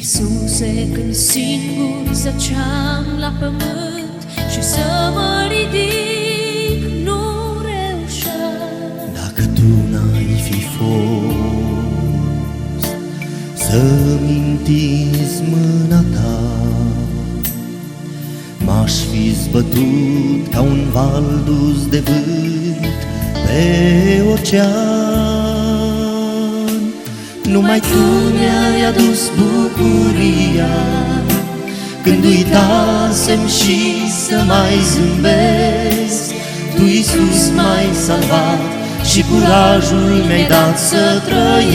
Iisuse, când singur zăceam la pământ și să mă ridic nu reușeam. Dacă Tu n-ai fi fost să-mi întinzi mâna Ta, m-aș fi zbătut ca un val dus de vânt pe ocean. Numai Tu mi-ai adus bucuria când uitasem și să mai zâmbesc. Tu, Iisus, m-ai salvat și curajul mi-ai dat să trăiesc.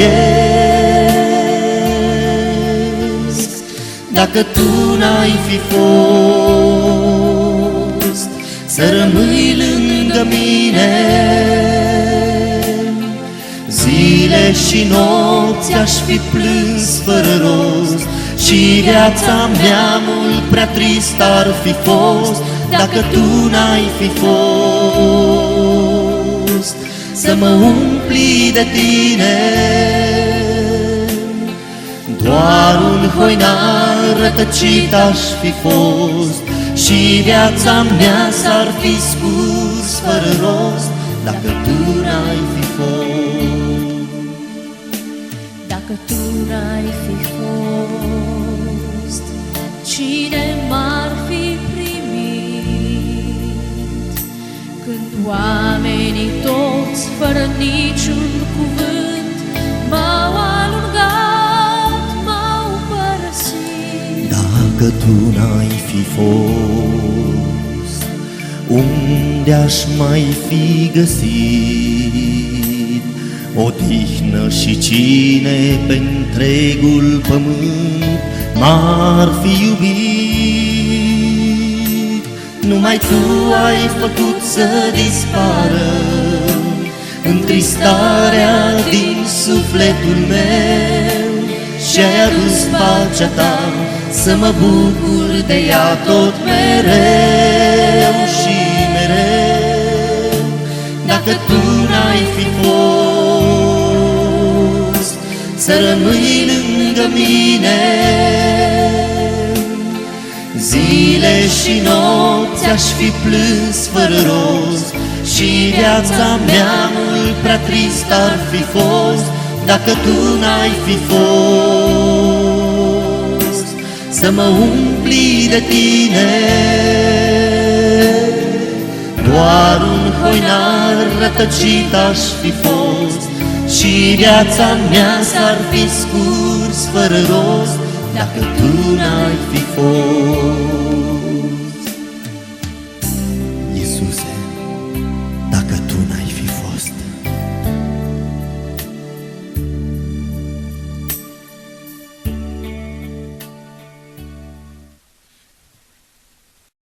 Dacă Tu n-ai fi fost să rămâi lângă mine, zile și nopți aș fi plâns fără rost și viața mea mult prea tristă ar fi fost. Dacă Tu n-ai fi fost să mă umpli de Tine, doar un hoinar rătăcit aș fi fost și viața mea s-ar fi scurs fără rost. Dacă Tu n-ai fi fost, dacă Tu n-ai fi fost, cine m-ar fi primit? Când oamenii toți, fără niciun cuvânt, m-au alungat, m-au părăsit. dacă Tu n-ai fi fost, unde aș mai fi găsit odihnă și cine pe întregul pământ m-ar fi iubit? Numai Tu ai făcut să dispară întristarea din sufletul meu și ai adus pacea Ta să mă bucur de ea tot mereu și mereu. Dacă Tu n-ai fi fost să rămâi lângă mine, zile și nopți aș fi plâns fără rost și viața mea mult prea tristă ar fi fost. Dacă Tu n-ai fi fost să mă umpli de Tine, doar un hoinar rătăcit aș fi fost și viața mea s-ar fi scurs fără rost. Dacă Tu n-ai fi fost.